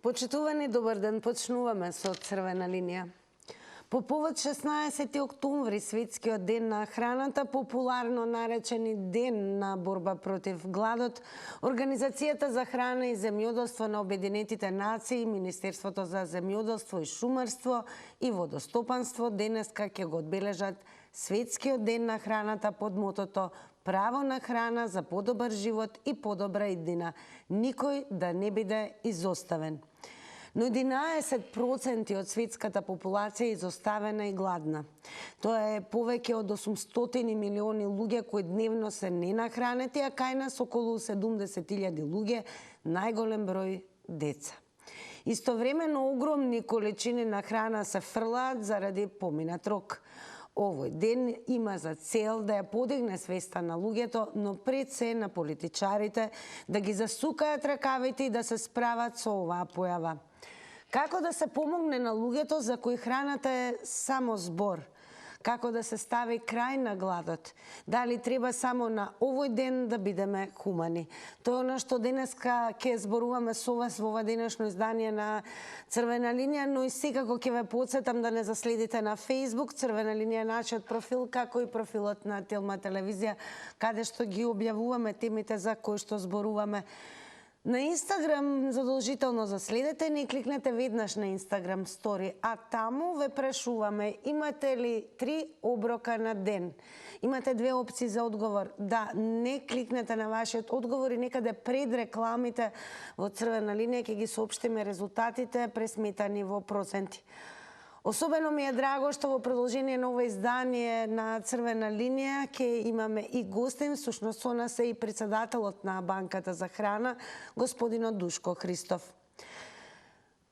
Почитувани, добар ден, почнуваме со црвена линија. По повод 16 октомври, светскиот ден на храната, популарно наречени Ден на борба против гладот, Организацијата за храна и земјоделство на Обединетите нации, Министерството за земјоделство и шумарство и водостопанство денеска ќе го одбележат Светскиот ден на храната под мотото "Право на храна за подобар живот и подобра иднина. Никој да не биде изоставен". Но 11% од светската популација е изоставена и гладна. Тоа е повеќе од 800 милиони луѓе кои дневно се ненахранети, а кај нас околу 70.000 луѓе, најголем број деца. Истовремено огромни количини на храна се фрлаат заради поминат рок. Овој ден има за цел да ја подигне свеста на луѓето, но пред се на политичарите да ги засукаат ракавите и да се справат со оваа појава. Како да се помогне на луѓето за кои храната е само збор? Како да се стави крај на гладот? Дали треба само на овој ден да бидеме хумани? Тоа е она што денеска ќе зборуваме со вас во ова денешно издание на Црвена линија, но и секако ќе ве потсетам да не заследите на Facebook. Црвена линија е нашиот профил, како и профилот на Телма телевизија, каде што ги објавуваме темите за кои што зборуваме. На Инстаграм задолжително заследете ни и кликнете веднаш на Инстаграм стори, а таму ве прашуваме имате ли 3 оброка на ден. Имате 2 опции за одговор. Да, не кликнете на вашиот одговор и некаде пред рекламите во Црвена линија ќе ги соопштиме резултатите пресметани во проценти. Особено ми е драго што во продолжение на ова издание на Црвена линија ќе имаме и гостин, всушност со нас е и председателот на Банката за храна, господинот Душко Христов.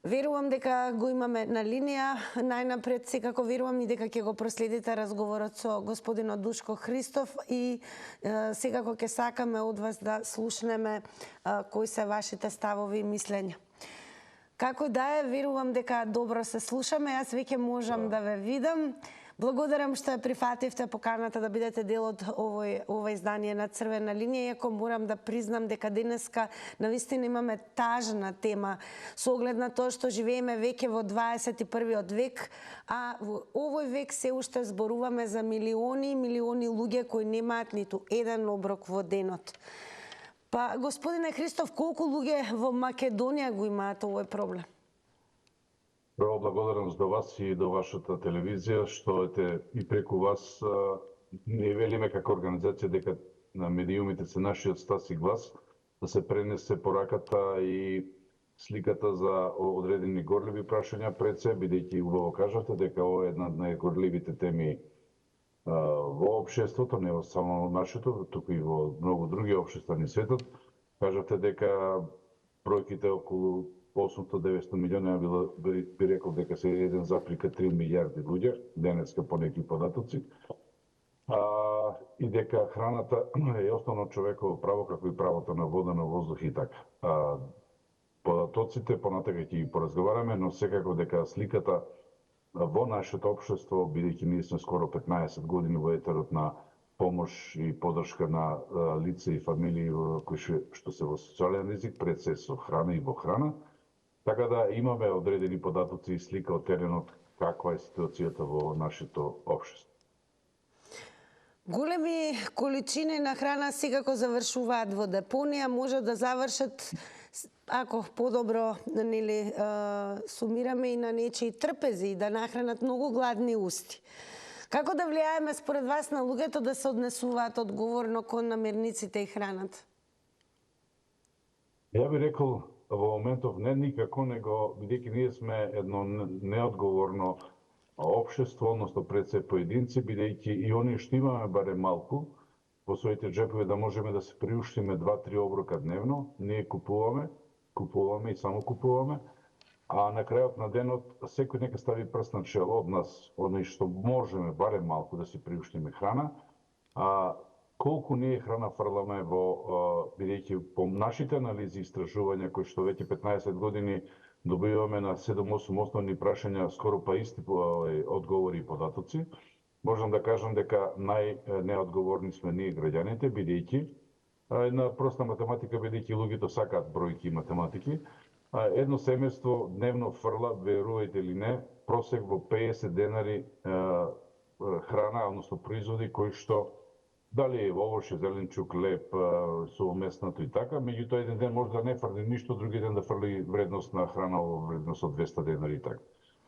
Верувам дека го имаме на линија. Најнапред секако верувам и дека ќе го проследите разговорот со господинот Душко Христов и секако ќе сакаме од вас да слушнеме кои се вашите ставови и мислења. Како да е, верувам дека добро се слушаме, јас веќе можам да ве видам. Благодарам што ја прифативте поканата да бидете дел од ова издание на Црвена линија, иако морам да признам дека денеска навистина имаме тажна тема со оглед на тоа што живееме веќе во 21 век, а во овој век се уште зборуваме за милиони и милиони луѓе кои немаат ниту еден оброк во денот. Па, господине Христов, колку луѓе во Македонија го имаат овој проблем? Прво благодарам за вас и до вашата телевизија, што ете и преку вас не велиме како организација дека на медиумите се нашиот стас и глас, да се пренесе пораката и сликата за одредени горливи прашања пред се, бидејќи убаво кажавте дека ова е една од најгорливите теми во општеството, не само нашето, туку и во многу други општества на светот. Кажавте дека бројките околу 800-900 милиони, би рекол дека се 1,3 милиарди луѓе, денеска по неки податоци, и дека храната е основно човеково право, како и правото на вода, на воздух и така. Податоците понатака ќе ги поразговараме, но секако дека сликата во нашето општество, бидејќи ние сме скоро 15 години во етерот на помош и поддршка на лица и фамилии кои што се во социјален ризик, пред се со храна и во храна, така да имаме одредени податоци и слика од теренот каква е ситуацијата во нашето општество. Големи количини на храна секако завршуваат во депонија, може да завршат, ако подобро сумираме, и на нечии трпези и да нахранат многу гладни усти. Како да влијаеме според вас на луѓето да се однесуваат одговорно кон намирниците и храната? Ја би рекол во моментов не никако, него бидејќи ние сме едно неодговорно општество, односно пред се поединци, бидејќи и оние што имаме барем малку во своите джепови да можеме да се приуштиме 2-3 оброка дневно, ние купуваме и само купуваме, а на крајот на денот секој нека стави прст на чело од нас, оние што можеме барем малку да си приуштиме храна, колку ние храна фрламе бидејќи по нашите анализи и истражувања кои што веќе 15 години добиваме на 7-8 основни прашања скоро па исти одговори и податоци, можам да кажам дека најнеодговорни сме ние граѓаните, бидејќи една проста математика, бидејќи луѓето сакаат бројки и математики, Едно семејство дневно фрла, верувајте или не, просек во 50 денари храна, односно производи кои што дали е овоше, зеленчук, леп, совместнато и така, меѓутоа еден ден може да не фрли ништо, други ден да фрли вредност на храна во вредност од 200 денари и така.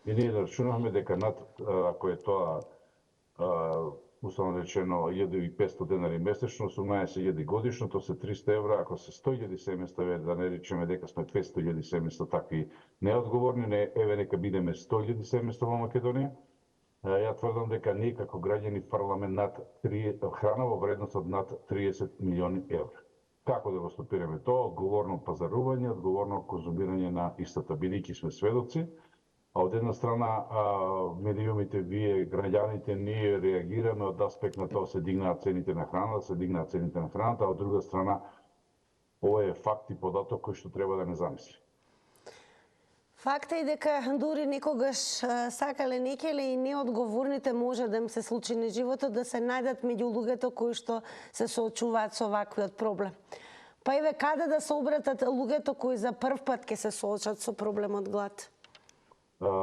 И ние да рачунавме дека над, ако е тоа условно речено 1500 денари месечно, 18.000 годишно, тоа се 300 евра, ако се 100.000 семејства, да не речеме дека сме 200.000 семејства такви неодговорни, не, еве нека бидеме 100.000 семејства во Македонија. Ја тврдам дека ние како граѓани фрламе храна во вредност од над 30 милиони евра. Како да го стопираме тоа? Одговорно пазарување, одговорно конзумирање на истата, бидејќи сме сведоци. А од една страна, медиумите, вие, граѓаните, ние реагираме од аспект на тоа се дигнаат цените на храната, а од друга страна, ова е факт и податок кој што треба да не замисли. Факт е дека дури некогаш сакале некеле и неодговорните може да им се случи на животот да се најдат меѓу луѓето кои што се соочуваат со ваквиот проблем. Па еве каде да се обратат луѓето кои за прв пат ќе се соочат со проблемот глад?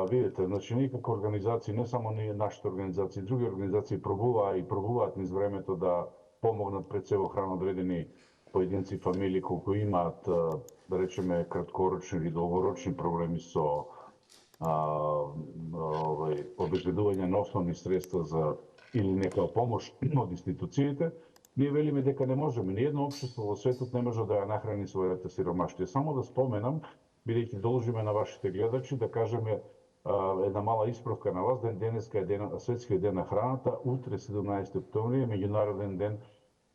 Видите, значи ние како организации, не само ние, нашите организации, други организации пробуваат низ времето да помогнат пред се во храна одредени поединци, фамилии колку имаат, да речеме, краткорочни или долгорочни проблеми со обезбедување на основни средства за или некоја помош од институциите. Ние велиме дека не можеме, ниедно општество во светот не може да ја нахрани својата сиромаштија. Само да споменам, бидејќи должиме на вашите гледачи да кажеме една мала исправка на вас, денеска е Светскиот ден на храната, утре 17 октомври е меѓународен ден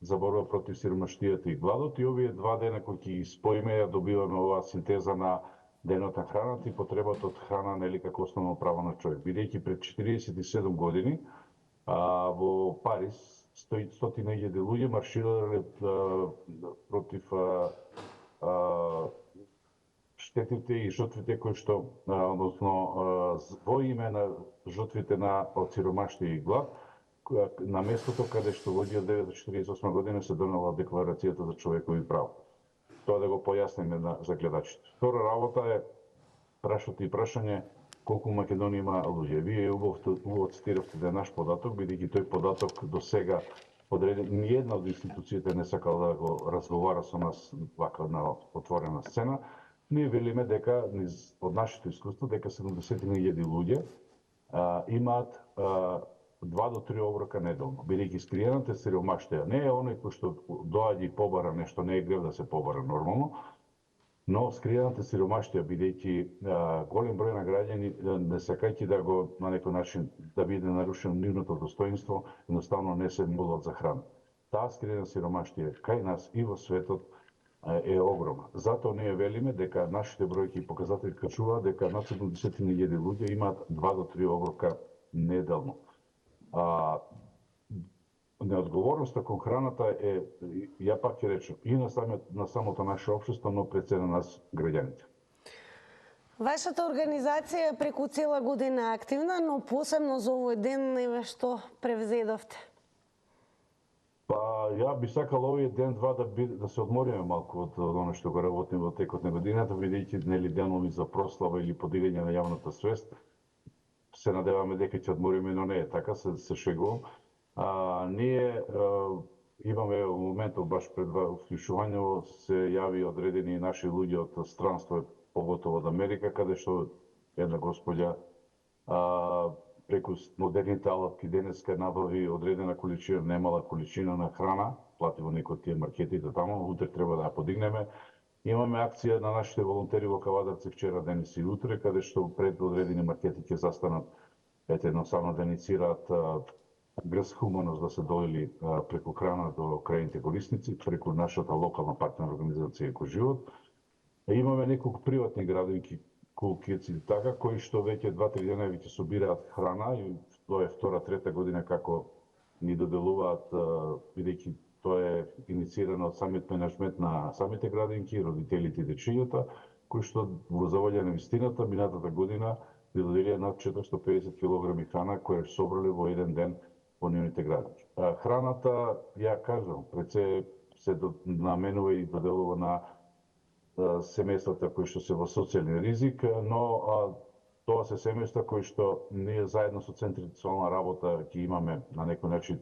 за борба против сиромаштијата и гладот, и овие два дена кои ќе ги споиме ја добиваме оваа синтеза на денот на храната и потребата од храна, нели, како основно право на човек. Бидејќи пред 47 години во Париз 100.000 луѓе марширале против штетите и жртвите кои што, односно, во име на жртвите од сиромаштија и глад, на местото каде што во 1948 година се донела Декларацијата за човекови права. Тоа да го појасниме за гледачите. Втора работа е прашање колку Македонија има луѓе. Вие убаво цитиравте да е наш податок, бидејќи тој податок до сега ниједна од институциите не сакала да го разговара со нас вака на отворена сцена. Ние велиме дека од нашето искуство дека 70.000 луѓе имаат 2 до 3 оброка неделно, бидејќи скриената сиромаштија не е оној кој што доаѓа и побара нешто, не е грев да се побара нормално, но скриената сиромаштија, бидејќи голем број на граѓани, не сакајќи да го на некој начин да биде нарушено нивното достоинство, едноставно не се молат за храна. Таа скриена сиромаштија кај нас и во светот е огромна. Затоа ние велиме дека нашите бројки и показатели кажуваат дека над 70.000 луѓе имаат 2 до 3 оброка неделно. Неодговорноста кон храната е, ја пак ќе речем, и на самото наше општество, но пред се на нас граѓаните. Вашата организација е преку цела година активна, но посебно за овој ден еве што превзедовте. Па ја би сакал овој ден-два да се одмориме малку од оно што го работиме во текот на годината, бидејќи нели денови за прослава или подигање на јавната свест. Се надеваме дека ќе одмориме, но не е така, се шегувам. Ние имаме во моментот баш пред вклучување се јави одредени наши луѓе од странство, поготово од Америка, каде што една господја преку модерните алатки денеска набави одредена количина, немала количина на храна, плати во некои тие маркетите таму, утре треба да ја подигнеме. Имаме акција на нашите волонтери во Кавадарци вчера, денес и утре, каде што пред одредени маркети ќе застанат, едноставно да иницираат грс хуманост да се дојли преку храна до крајните корисници, преку нашата локална партнер организација Еко живот. Имаме неколку приватни градинки, кулкици така, кои што веќе 2-3 дена веќе собираат храна и тоа е втора, трета година како ни доделуваат, бидејќи тоа е инициирано од самиот менеджмент на самите градинки, родителите и дечињата, кои што во завоѓа на вистината минатата година ни доделија над 450 кг храна која собрале во еден ден во нивните градинки. Храната, ја кажам, пред се наменува и доделува на семејствата кои што се во социјален ризик, но тоа се семејства кои што ние заедно со центрите за социјална работа ќе имаме на некој начин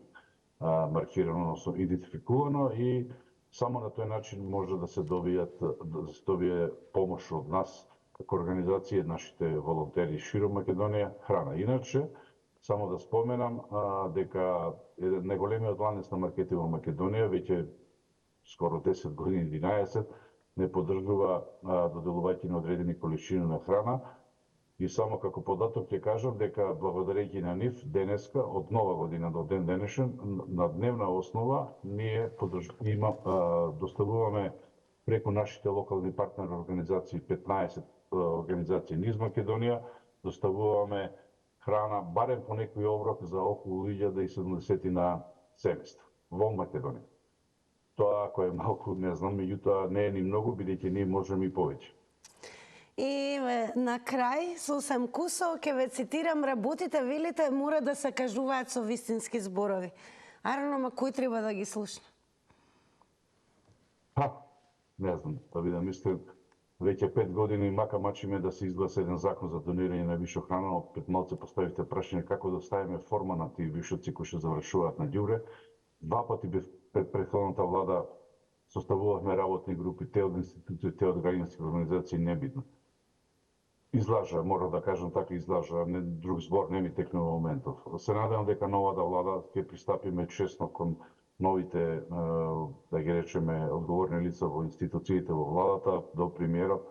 маркирано, односно идентификувано и само на тој начин може да се добие помош од нас како организација, нашите волонтери широм Македонија, храна. Иначе, само да споменам дека најголемиот ланец на маркети во Македонија веќе скоро 10 години, 11, не поддржува доделување на одредени количини на храна. И само како податок ќе кажам дека благодарејќи на нив денеска од нова година до ден денешен на дневна основа ние доставуваме преку нашите локални партнери организации 15 организации низ Македонија, доставуваме храна барем по некој оброк за околу 1070 на семејства во Македонија. Тоа ако е малку, не знам, меѓутоа не е ни многу, бидејќи ние можеме и повеќе. И на крај, сосем кусо, ќе ве цитирам, работите, велите, мора да се кажуваат со вистински зборови. Арно, ма кој треба да ги слушна? Не знам, да бидам искрен, веќе 5 години мака мачиме да се изгласа еден закон за донирање на вишок храна, но пред малце поставивте прашање како да ставиме форма на тие вишоци кои што завршуваат на ѓубре. Два пати пред претходната влада составувавме работни групи, те од институции, те од граѓански организации, небитно. Излажа, мора да кажам така, излажа, друг збор не ми текне во моментов. Се надевам дека новата влада ќе пристапиме честно кон новите, да ги речеме, одговорни лица во институциите во владата, до премиерот,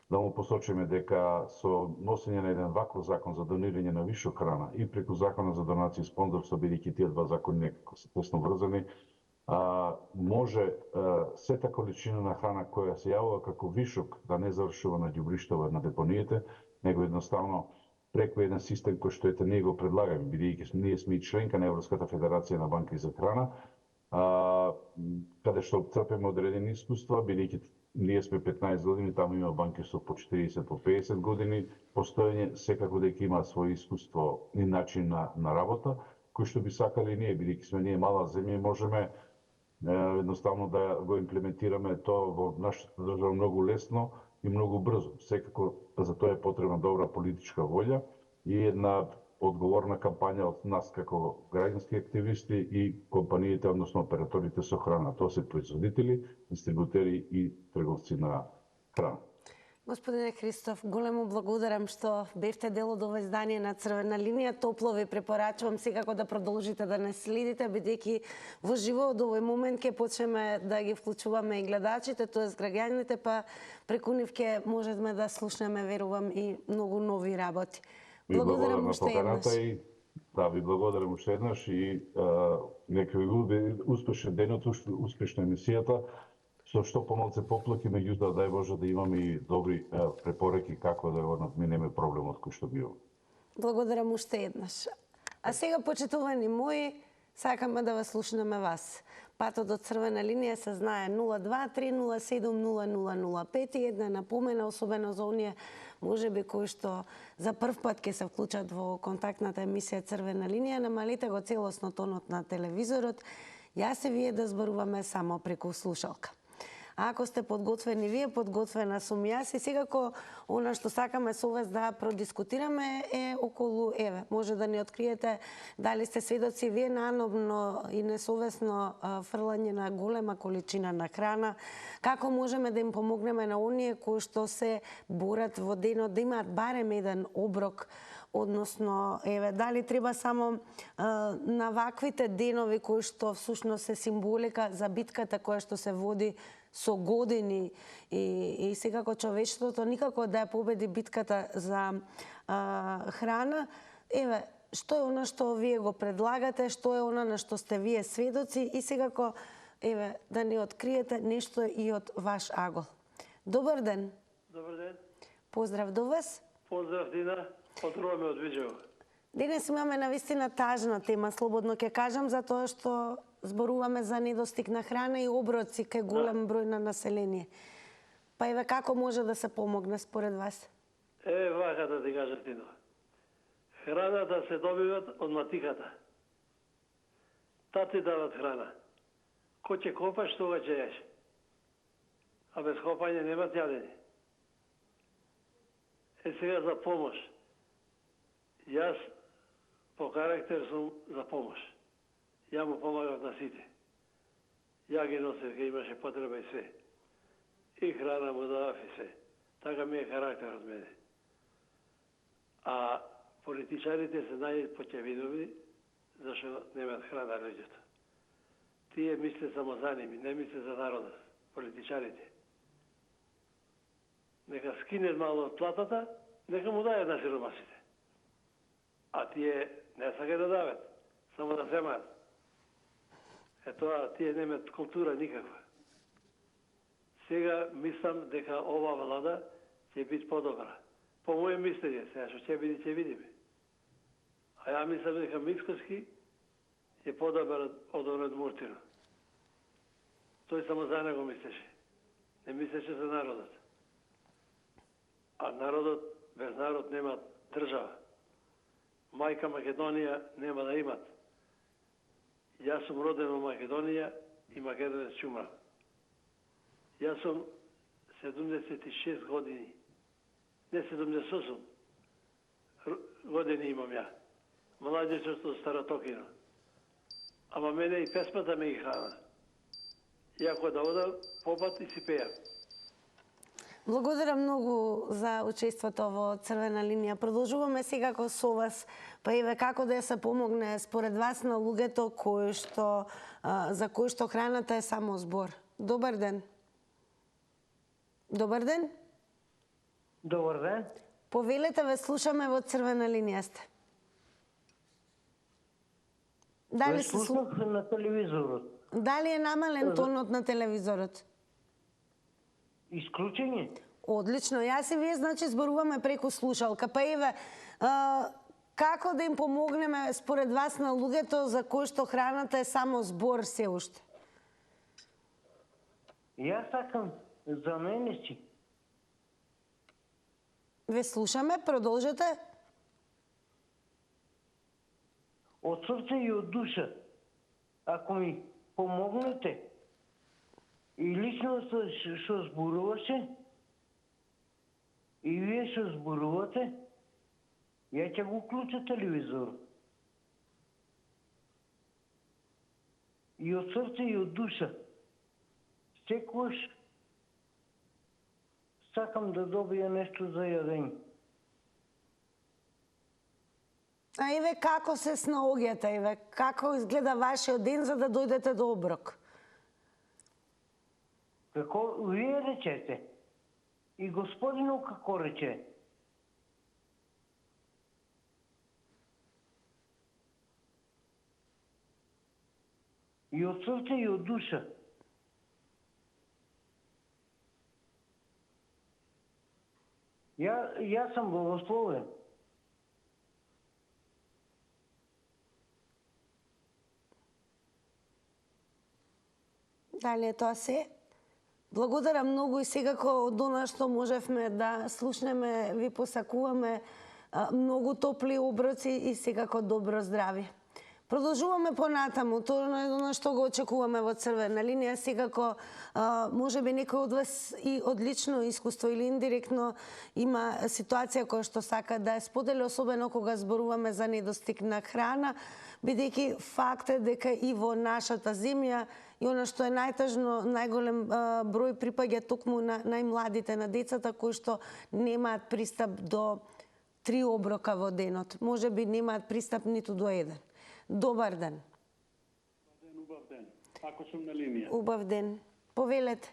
да му посочиме дека со носење на еден ваков закон за донирање на вишок храна и преку закона за донација и спонзорство, бидејќи тие два закони некако се тесно врзани, може сета количина на храна која се јавува како вишок да не завршува на ѓубриштава на депониите, него едноставно преку еден систем кој што ние го предлагаме, бидејќи ние сме и членка на Европската федерација на банки за храна, каде што црпиме одредени искуства, бидејќи ние сме 15 години, таму има банки со по 40, по 50 години постоење, секако дека има своје искуство и начин на работа, кој што би сакали ние, бидејќи сме ние мала земја, можеме едноставно да го имплементираме тоа во нашата држава многу лесно и многу брзо. Секако за тоа е потребна добра политичка волја и една одговорна кампања од нас како граѓански активисти и компаниите, односно операторите со храна. Тоа се производители, дистрибутери и трговци на храна. Господине Христов, големо благодарам што бевте дел од ова издание на Црвена линија. Топло ви препорачувам секако да продолжите да не следите, бидејќи во живо од овој момент ќе почнеме да ги вклучуваме и гледачите, тоест граѓаните, па преку нив ќе можеме да слушнеме, верувам, и многу нови работи. Благодарам уште еднаш. Да, ви благодарам уште еднаш и нека ви биде успешен денот, успешна емисијата. Со што помалце поплаки, меѓутоа дај Боже да имаме и добри препораки како да го надминеме проблемот кој што бива. Благодарам уште еднаш. А сега, почитувани мои, сакаме да вас слушнеме вас. Патот од Црвена линија се знае 02-307-0005 и една напомена, особено за оние можеби кои што за прв пат ќе се вклучат во контактната емисија Црвена линија, намалите го целосно тонот на телевизорот, јас и вие да зборуваме само преку слушалка. А ако сте подготвени вие, подготвена сум јас и секако она што сакаме со вас да продискутираме е околу, може да ни откриете дали сте сведоци вие на аномно и несовесно фрлање на голема количина на храна, како можеме да им помогнеме на оние кои што се борат во денот да имаат барем еден оброк, односно, дали треба само на ваквите денови кои што всушност се символика за битката која што се води со години и секако човештвото никако да ја победи битката за храна. Што е она што вие го предлагате, што е она на што сте вие сведоци и секако да ни откриете нешто и од ваш агол. Добар ден. Добар ден. Поздрав до вас. Поздрав, Дина. Поздраваме од Виджево. Денес имаме навистина тажна тема, слободно ќе кажам, затоа што зборуваме за недостиг на храна и оброци кај голем број на население. Па како може да се помогне според вас? Вака да ти кажа, Дино. Храната се добиват од матиката. Тати дават храна. Кој ќе копаш, тога ќе јаш. а без копање нема јадење. Сега за помош. Јас по карактер сум за помош. Ја му помагав на сите. Ја ги носев, ке имаше потреба и све. И храна му давав и све. Така ми е карактерот мене. А политичарите се најпоќевидови, зашто немаат храна луѓето. Тие мисле само за ними, не мисле за народот, политичарите. Нека скинет мало од платата, нека му дајат на сиромасите. А тие не сака да дават, само да земаат. Тоа, тие немаат култура никаква. Сега мислам дека ова влада ќе биде подобра. По моје мислење, сега што ќе биде, ќе видиме. А ја мислам дека Мицкоски е подобар од онод Муртино. Тој само за него мислеше. Не мислеше за народот. А народот, без народ нема држава. Мајка Македонија нема да имат. Јас сум роден во Македонија и македонец ќе умрам. Јас сум 76 години. Не 78 години имам ја. Младежот од Старотокино. Ама мене и песмата ме ги храна. Иако да одам, попат и си пејам. Благодарам многу за учеството во Црвена линија. Продолжуваме секако со вас, па еве како да се помогне според вас на луѓето за кои што храната е само збор. Добар ден. Добар ден. Добар ден. Повелете, ве слушаме во Црвена линија сте. Ве слушнах на телевизорот. Дали е намален тонот на телевизорот? Исклучење? Одлично. Јас и вие, значи, зборуваме преку слушалка. Па еве, како да им помогнеме според вас на луѓето за кои што храната е само збор се уште? Јас сакам за мене си. Ве слушаме, продолжете. Од срце и од душа. Ако ми помогнете, и лично што зборуваше, и вие што зборувате, ја ќе го уклуча телевизор. И од срце и од душа. Секојаш сакам да добија нешто за јадење. А еве како се снаоѓате, еве како изгледа вашиот ден за да дојдете до оброк? Како вие речете, и господинов како рече. И од срце и од душа. Јас сум благословен. Дали е тоа се? Благодарам многу и секако од она што можевме да слушнеме, ви посакуваме многу топли оброци и секако добро здравје. Продолжуваме понатаму, тоа е она што го очекуваме во Црвена линија, секако можеби некој од вас и од лично искуство или индиректно има ситуација која што сака да ја сподели, особено кога зборуваме за недостиг на храна, бидејќи факт е дека и во нашата земја и она што е најтажно, најголем број припаѓа токму на најмладите, на децата кои што немаат пристап до 3 оброка во денот. Можеби немаат пристап ниту до еден. Добар ден. Убав ден. Ако сум на линија. Убав ден. Повелете.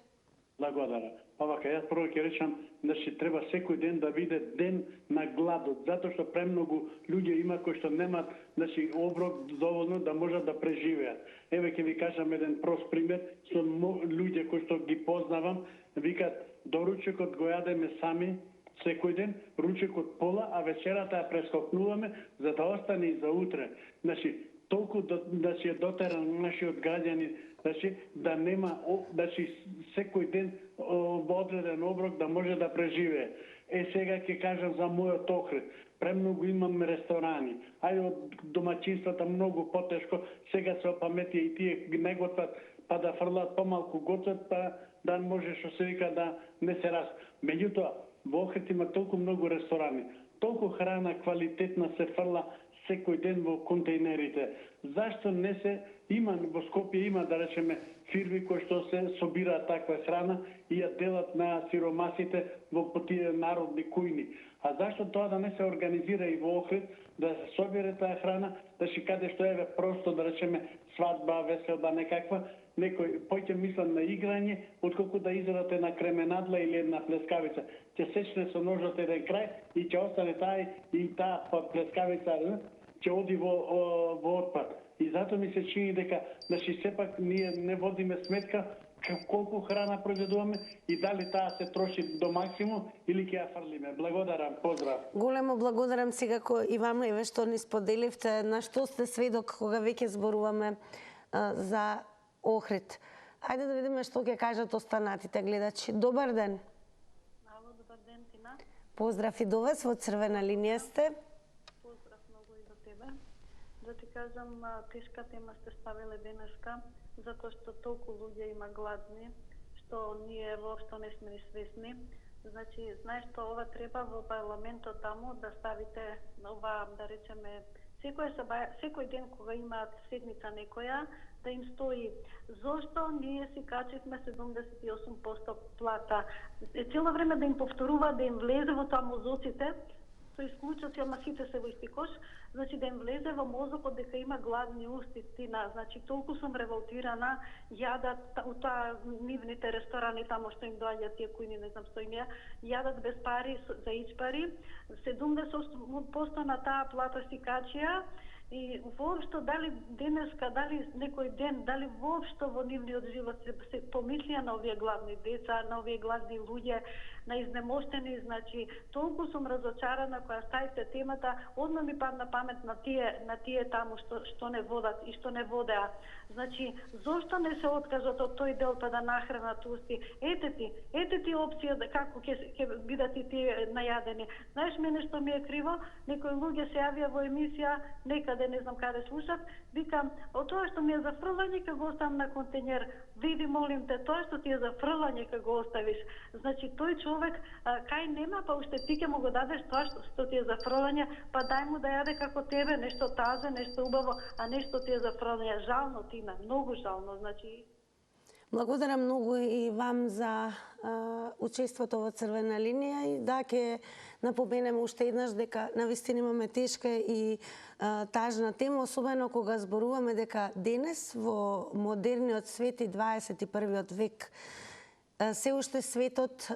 Благодарам. Па вака, јас прво ќе речам, значи треба секој ден да биде ден на гладот, затоа што премногу луѓе има кои што немаат, значи, оброк доволно да можат да преживеат. Еве ќе ви кажам еден прост пример со луѓе кои што ги познавам, викаат доручекот го јадеме сами секој ден, ручекот пола, а вечерата ја прескокнуваме за да остане и за утре. Значи, толку да си е дотеран нашиот граѓани, значи, да нема, значи, секој ден во одреден оброк да може да преживее. Сега ќе кажам за мојот охрид. Премногу имам ресторани. Ајде од домаќинствата многу потешко, сега се опаметија и тие не готват, па да фрлат помалку готват, па да може што се вика да не се раз. Меѓутоа, во Охрид има толку многу ресторани, толку храна квалитетна се фрла секој ден во контейнерите. Зашто не се има во Скопје има да речеме фирми кои што се собираат таква храна и ја делат на сиромасите во тие народни кујни. А зашто тоа да не се организира и во Охрид, да се собере таа храна, да си каде што еве просто да речеме свадба, веселба некаква, некој поќе мислам на играње, отколку да израдат една кременадла или една плескавица. Ќе сечне со ножот еден крај и ќе остане таа плескавица ќе оди во отпад. И затоа ми се чини дека сепак ние не водиме сметка колку храна произведуваме и дали таа се троши до максимум или ќе ја фрлиме. Благодарам, поздрав. Големо благодарам сега и вам еве што ни споделивте на што сте сведок кога веќе зборуваме за Охрид. Ајде да видиме што ќе кажат останатите гледачи. Добар ден. Ало, добар ден, Тина. Поздрав и до вас, во црвена линија сте. Поздрав многу и до тебе. Да ти кажам, тешка тема сте ставиле денеска, затоа што толку луѓе има гладни, што ние воопшто не сме свесни. Значи, знаеш што ова треба во парламентот таму да ставите ова, да речеме, секој ден кога имаат седница некоја, да им стои зошто ние си качивме 78% плата. Цело време да им повторува, да им влезе во тоа мозоците, со исклучоци, ама сите се во исти кош, значи да им влезе во мозокот дека има гладни устицина. Значи толку сум револтирана, јадат у таа нивните ресторани таму што им доаѓаат тие кујни, не знам што им јадат без пари, за ичпари, 70% на таа плата си качија. И воопшто дали денеска, дали некој ден, дали воопшто во нивниот живот се помислија на овие гладни деца, на овие гладни луѓе, на изнемоштени, значи толку сум разочарана кога ставите темата, одма ми падна памет на тие таму што не водат и што не водеа. Значи, зошто не се откажат од тој дел па да нахранат усти? Ете ти опција да како ќе бидат и тие најадени. Знаеш мене што ми е криво? Некои луѓе се јавија во емисија, некаде не знам каде слушат, викам, од тоа што ми е за фрлање ќе го оставам на контейнер. Види, молим те, тоа што ти е за фрлање ќе го оставиш. Значи тој човек кај нема, па уште ти ќе му го дадеш тоа што ти е за фрлање, па дај му да јаде како тебе, нешто тазе, нешто убаво, а нешто ти е за фрлање. Жално, Тина, многу жално, значи. Благодарам многу и вам за учеството во црвена линија и да ќе напоменеме уште еднаш дека навистина имаме тешка и тажна тема, особено кога зборуваме дека денес во модерниот свет и 21 век се уште светот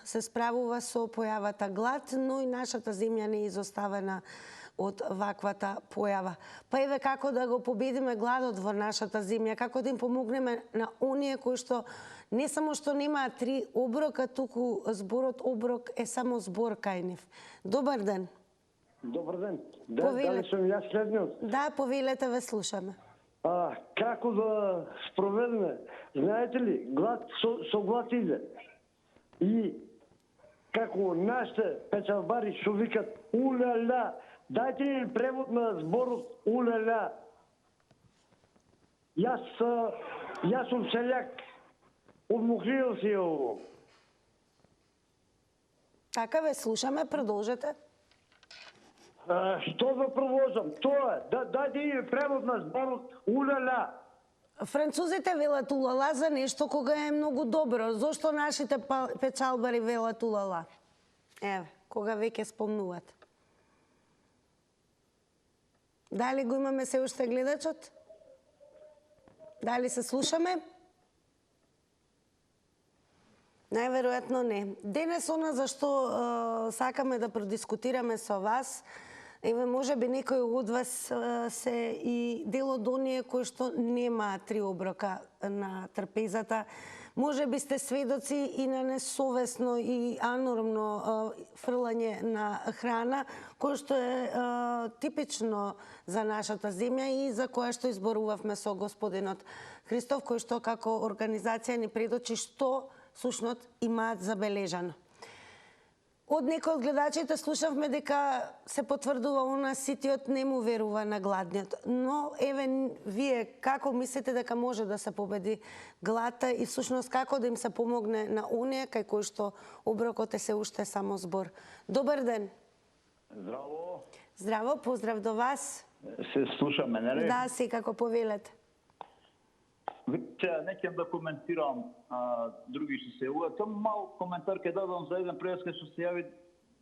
се справува со појавата глад, но и нашата земја не е изоставена од ваквата појава. Па еве како да го победиме гладот во нашата земја, како да им помогнеме на оние кои што не само што немаат 3 оброка, туку зборот оброк е само збор кај нив. Добар ден. Добар ден. Дали сум јас следниот? Да, повелете, ве слушаме. Како да спроведеме? Знаете ли, глад со глад иде. И како нашите печалбари што викат уля-ля, дајте ни превод на зборот уля-ля. Јас сум селјак, од Мохридол си ово. Така ве слушаме, продолжете. Што да продолжам? Тоа е, дајте ни превод на зборот уля-ля. Французите велат улала за нешто кога е многу добро. Зошто нашите печалбари велат улала? Еве, кога веќе спомнуват. Дали го имаме се уште гледачот? Дали се слушаме? Најверојатно не. Денес она за што сакаме да продискутираме со вас, еве може би некој од вас се и дел од оние кои што нема 3 оброка на трпезата. Може би сте сведоци и на несовесно и анормно фрлање на храна, кој што е типично за нашата земја и за која што изборувавме со господинот Христов, кој што како организација ни предочи што сушност имаат забележано. Од некои од гледачите слушавме дека се потврдува она ситиот не му верува на гладниот. Но еве вие како мислите дека може да се победи гладта и всушност како да им се помогне на оние кај кои што оброкот е се уште само збор. Добар ден. Здраво, Здраво, поздрав до вас. се слушаме, нели? Да, секако повелете. Виче, неќем да коментирам други што се јавуваат. Само мал коментар ќе дадам за еден пријател што се јави,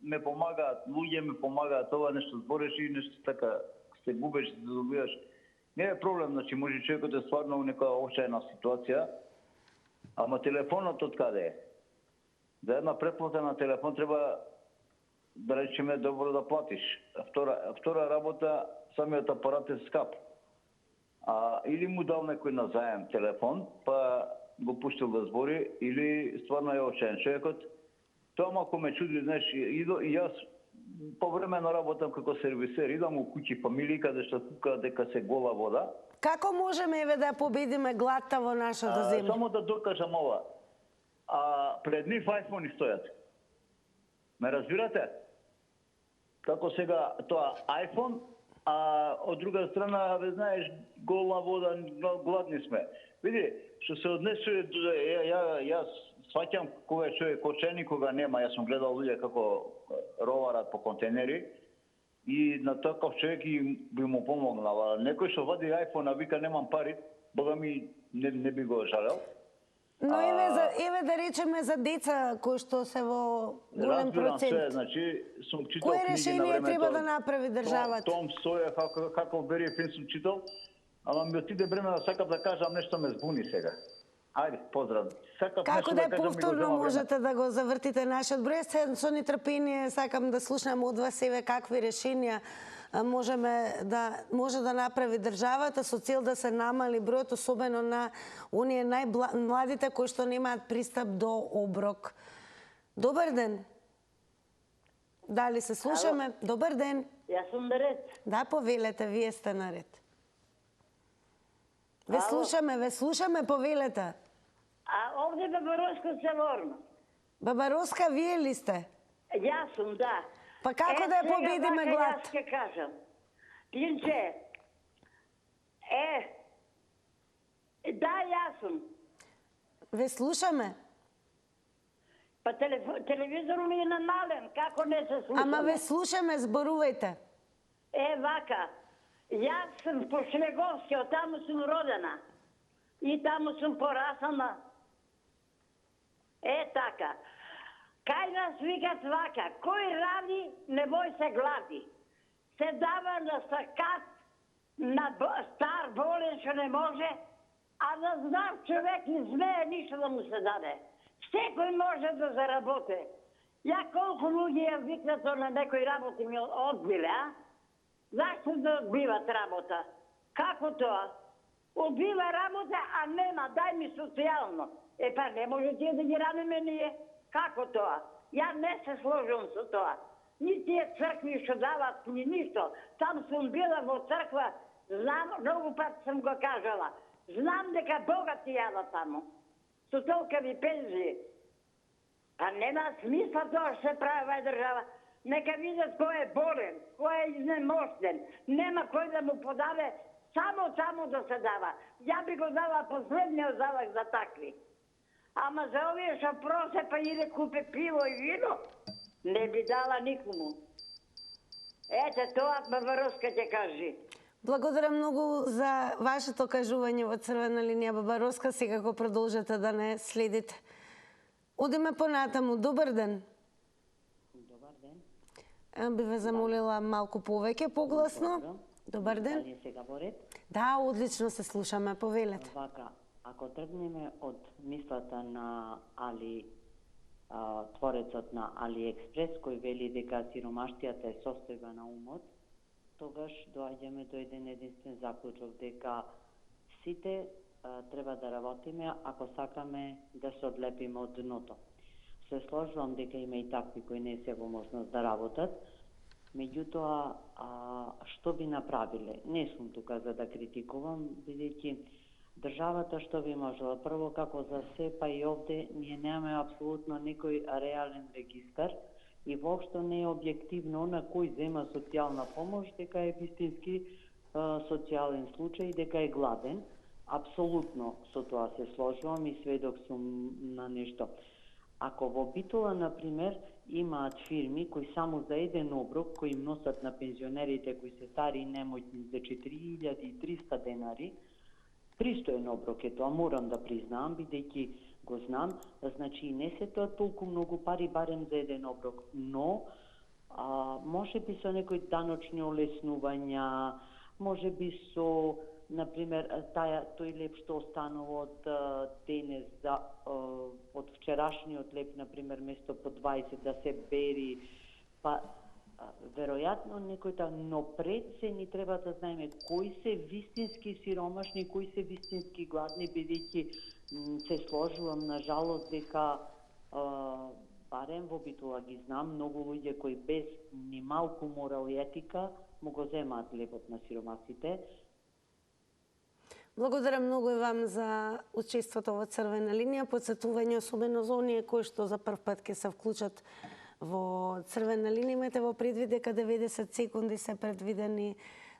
ме помагаат, луѓе ме помагаат, ова нешто збореш и нешто така се губеш, се добиваш. Не е проблем, значи може човекот е стварно у некоја очајна ситуација, ама телефонот од каде е? За една претплата на телефон треба да речеме добро да платиш. Втора работа, самиот апарат е скап. Или му дал некој на заем телефон, па го пуштил да збори, или стварно е очаен човекот. Тоа малку ме чуди, знаеш, и јас по време на работам како сервисер, идам у куќи фамилии каде што тука дека се гола вода. Како можеме еве да победиме гладта во нашата земја? Само да докажам ова. Пред нив айфони стојат. Ме разбирате? Како сега тоа iPhone, од друга страна, ве знаеш, гола вода, гладни сме. Види, што се однесува, јас сваќам кога е човек очени, кога нема. Јас сум гледал луѓе како роварат по контейнери и на таков човек и би му помогнал. Некој што вади iPhone, а вика немам пари, бога ми не би го жалел. Но еве да речеме за деца кои што се во голем Разбирам процент. се, значи сум читал Кое книги на решение времето. треба да направи државата? Том Стојев, како бери фин сум читал, ама ми отиде време да сакам да кажам нешто ме збуни сега. Ајде, поздрав. Сакам Како нешто да кажам, ми го повторно зема време. можете да го завртите нашиот број? Со нетрпение сакам да слушнам од вас еве какви решенија може да направи државата со цел да се намали бројот, особено на оние најмладите кои што немаат пристап до оброк. Добар ден. Дали се слушаме? Добар ден. Јас сум наред. Да, повелете, вие сте наред. Ве слушаме, повелете. Овде Баба Роска се ворма. Баба Роска, вие ли сте? Јас сум, да. Па како да ја победиме глад? Јас ќе кажам. Клинче, да, јас сум. Ве слушаме. Па телевизорот ми е намален, како не се слушаме? Ама ве слушаме, зборувајте. Вака, јас сум по Шлеговски, од таму сум родена. И таму сум порасана. Така. Кај нас викат вака, кој ради, не бој се глади. Се дава на сакат, на стар болен што не може, а на здрав човек не смее ништо да му се даде. Секој може да заработи. Ја колку луѓе ја викнато на некој работи ми одбиле, Зашто да одбиват работа? Како тоа? Одбива работа, а нема, дај ми социјално. Па не може тие да ги радиме ние. Како тоа? Ја не се сложувам со тоа. Ни тие цркви што дават, ни ништо. Там сум била во црква, знам, многу пат сум го кажала. Знам дека богати јадат таму. Со толкави пензии. А нема смисла тоа што се прави во држава. Нека видат кој е болен, кој е изнемоштен. Нема кој да му подаде, само да се дава. Ја би го дала последниот залог за такви. Ама за овие што просе па иде купе пиво и вино, не би дала никому. Тоа Баба Роска ќе кажи. Благодарам многу за вашето кажување во Црвена линија, Баба Роска. Секако продолжете да не следите. Одиме понатаму. Добар ден. Добар ден. Би ве замолила малку повеќе, погласно. Добар ден. Дали сега во ред? Да, одлично се слушаме, повелете. Вака, ако тргнеме од мислата на Али, творецот на AliExpress, кој вели дека сиромаштијата е состојба на умот, тогаш доаѓаме до еден единствен заклучок дека сите треба да работиме ако сакаме да се одлепиме од дното. Се сложувам дека има и такви кои не се во можност да работат, меѓутоа што би направиле? Не сум тука за да критикувам, бидејќи државата што би можела, прво како за се, па и овде ние немаме апсолутно никој реален регистар и воопшто не е објективно на кој зема социјална помош дека е вистински социјален случај, дека е гладен. Апсолутно со тоа се сложувам и сведок сум на нешто. Ако во Битола, например, имаат фирми кои само за еден оброк, кои им носат на пензионерите кои се стари и немоćни за 4300 денари, пристоен оброк е тоа, морам да признаам, бидејќи го знам, значи и не се тоа толку многу пари барем за еден оброк, но може би со некои даночни олеснувања, може би со, например, тој леп што останува од денес од вчерашниот леп, например, место по 20 да се бери, па веројатно некој но пред се ни треба да знаеме кои се вистински сиромашни, кои се вистински гладни, бидејќи се сложувам на жалост дека барем во Битола ги знам многу луѓе кои без ни малку морал и етика му го земаат лепот на сиромасите. Благодарам многу и вам за учеството во Црвена линија, потсетување особено за оние кои што за прв пат ќе се вклучат во Црвена линија. Имате во предвид дека 90 секунди се предвидени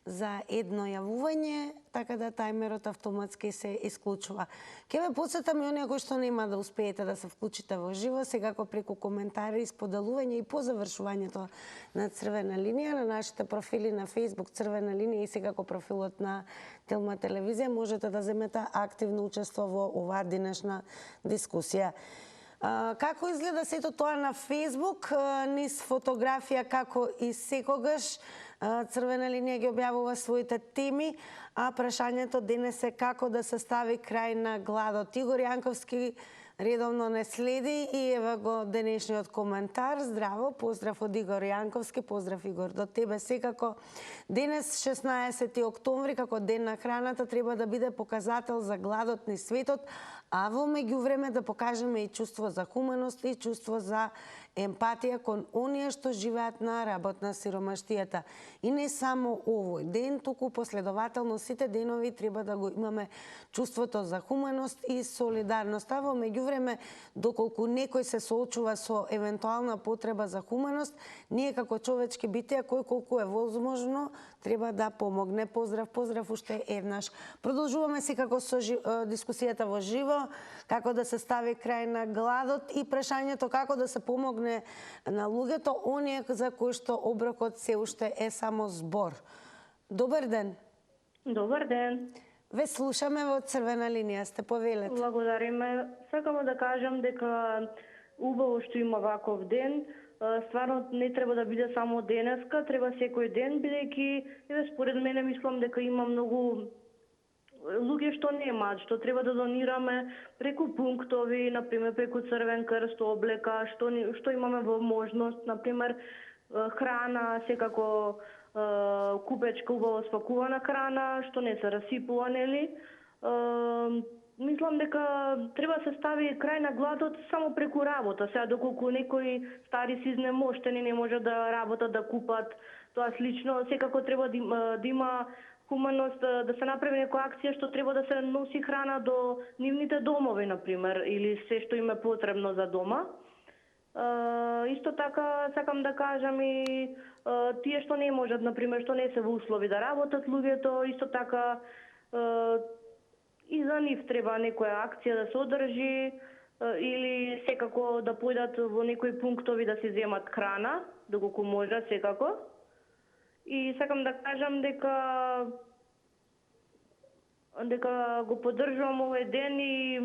за едно јавување, така да тајмерот автоматски се исклучува. Ке ве потсетам и оние кои што нема да успеете да се вклучите во живо, секако преку коментари, споделување и по завршувањето на Црвена линија на нашите профили на Facebook Црвена линија и секако профилот на Телма телевизија можете да земете активно учество во оваа денешна дискусија. Како изгледа сето тоа на Facebook, низ фотографија како и секогаш, Црвена линија ги објавува своите теми, а прашањето денес е како да се стави крај на гладот. Игор Јанковски редовно не следи и ева го денешниот коментар. Здраво, поздрав од Игор Јанковски, поздрав Игор до тебе секако. Денес 16 октомври како ден на храната треба да биде показател за гладот низ светот, а во меѓувреме да покажеме и чувство за хуманост и чувство за емпатија кон оние што живеат на работ на сиромаштијата. И не само овој ден, туку последователно сите денови треба да го имаме чувството за хуманост и солидарност. А во меѓувреме, доколку некој се соочува со евентуална потреба за хуманост, ние како човечки битија, кој колку е возможно, треба да помогне. Поздрав уште еднаш. Продолжуваме секако со дискусијата во живо, како да се стави крај на гладот и прашањето како да се помогне на луѓето, оние за кои што оброкот се уште е само збор. Добар ден. Добар ден. Ве слушаме во Црвена линија, сте повелете. Благодариме. Сакам да кажам дека убаво што има ваков ден. Стварно не треба да биде само денеска, треба секој ден, бидејќи според мене мислам дека има многу луѓе што немаат, што треба да донираме преку пунктови, например преку Црвен крст, облека, што имаме во можност, например храна, секако купечка убаво спакувана храна, што не се расипува, нели? Мислам дека треба да се стави крај на гладот само преку работа. Сега доколку некои стари си изнемоштени не може да работат, да купат, тоа слично, секако треба да има хуманост, да се направи некоја акција што треба да се носи храна до нивните домови, например, или се што им е потребно за дома. Исто така сакам да кажам и тие што не можат, например, што не се во услови да работат луѓето, исто така и за нив треба некоја акција да се одржи или секако да појдат во некои пунктови да си земат храна, доколку можат секако. И сакам да кажам дека го поддржувам овој ден и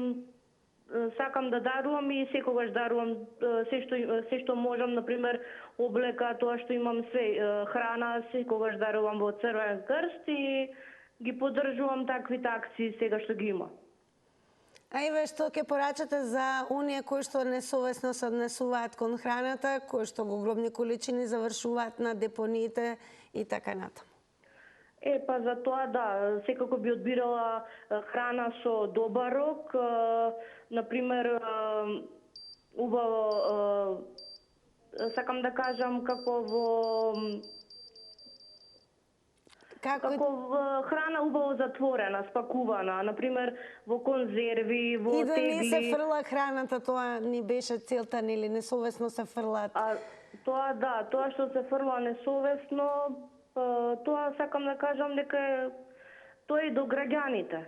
сакам да дарувам и секогаш дарувам се што можам, например облека, тоа што имам све, храна, секогаш дарувам во Црвен крст и ги поддржувам таквите акции сега што ги има. А и ве што ќе порачате за оние кои што несовесно се однесуваат кон храната, кои што го огромни количини завршуваат на депониите и така натаму? Па за тоа да, секако би одбирала храна со добар рок, например убаво сакам да кажам како храна убаво затворена, спакувана, например во конзерви, во тегли. И да не се фрла храната, тоа ни беше целта, нели несовесно се фрлаат Тоа да, тоа што се фрла несовесно, тоа сакам да кажам дека тоа и до граѓаните.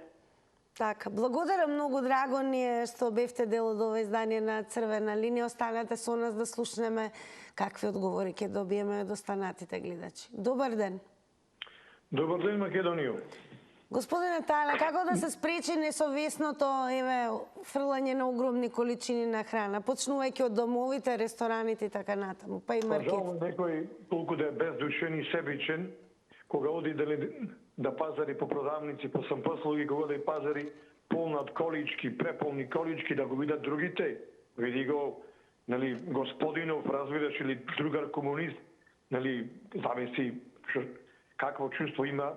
Така, благодарам многу, драго ни е што бевте дел од ова издание на Црвена линија. Останете со нас да слушнеме какви одговори ќе добиеме од останатите гледачи. Добар ден. Добар ден, Македонија. Господине Тале, како да се спречи несовесното фрлање на огромни количини на храна, почнувајќи од домовите, рестораните и така натаму, па и маркет? Жал некој толку да е бездушен и себичен, кога оди да пазари по продавници, по сампослуги, кога да и пазари полнат колички, преполни колички, да го видат другите. Види го, нели, господинов, разбираш, или другар комунист, нели, замисли какво чувство има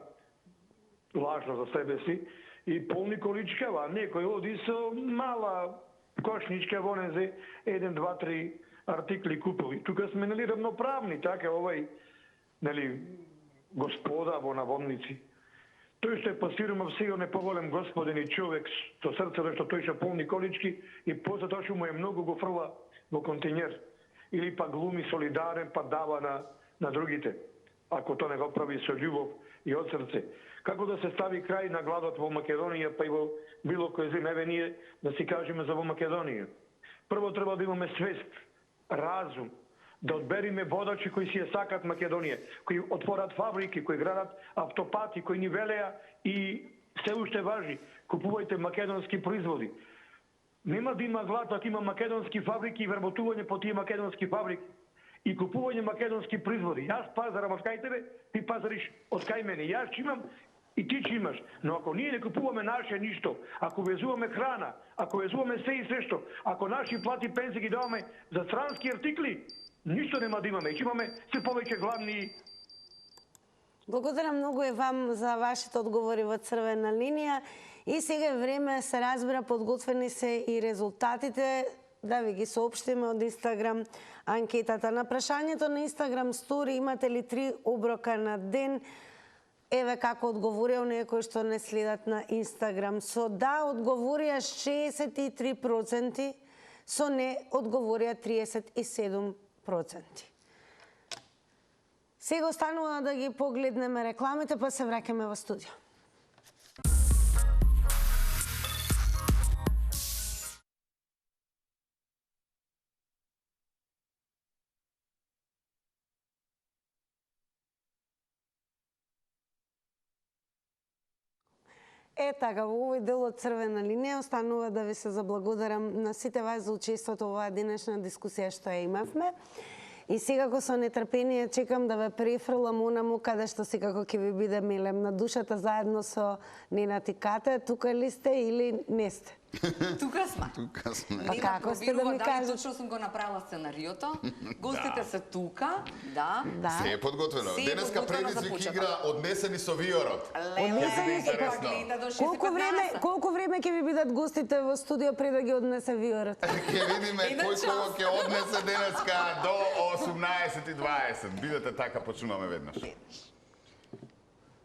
лажно за себе си и полни колички, а некој оди со мала кошничка, вонезе 1, 2, 3 артикли купили. Тука сме, нели, равноправни, така овај, нели, господа во наводници. Тој што е пасирумав сега неповолен господин и човек со срце, што тој што полни колички и после тоа што му е многу го фрла во континер. Или па глуми солидарен, па дава на другите. Ако тоа не го прави со љубов и од срце. Како да се стави крај на гладот во Македонија, па и во било кој земја, еве ние да си кажеме за во Македонија. Прво треба да имаме свест, разум, да одбериме водачи кои си ја сакат Македонија, кои отворат фабрики, кои градат автопати, кои ни велеа и се уште важи, купувајте македонски производи. Нема да има глад ако има македонски фабрики и вработување по тие македонски фабрики и купување македонски производи. Јас пазарам од кај тебе, ти пазариш од кај мене. Јас ќе имам и ти ќе имаш. Но ако ние не купуваме наше ништо, ако везуваме храна, ако везуваме се и се што, ако наши плати пензии ги даваме за странски артикли, ништо нема да имаме. Ќе имаме се повеќе гладни. Благодарам многу и вам за вашите одговори во Црвена линија. И сега е време, се разбира, подготвени се и резултатите, да ви ги соопштиме од Инстаграм анкетата. На прашањето на Инстаграм стори имате ли 3 оброка на ден? Еве како одговорија оние кои што не следат на Инстаграм. Со да одговорија 63%, со не одговорија 37%. Сега останува да ги погледнеме рекламите, па се враќаме во студио. Така, во овој дел од Црвена линија останува да ви се заблагодарам на сите вас за учеството во оваа денешна дискусија што ја имавме. И секако со нетрпение чекам да ве префрлам онаму каде што секако ќе ви биде милем на душата заедно со Ненад и Кате. Тука ли сте или не сте? Тука сме. Тука сме. А како сте да ми кажете? Точно сум го направила сценариото. Гостите се тука, да. Се е подготвено. Денеска предизвик игра однесени со виорот. Однесени со виорот. Колку време ќе ви бидат гостите во студио пред да ги однесе виорот? Ќе видиме кој кого ќе однесе денеска до 18:20. Бидете така, почнуваме веднаш.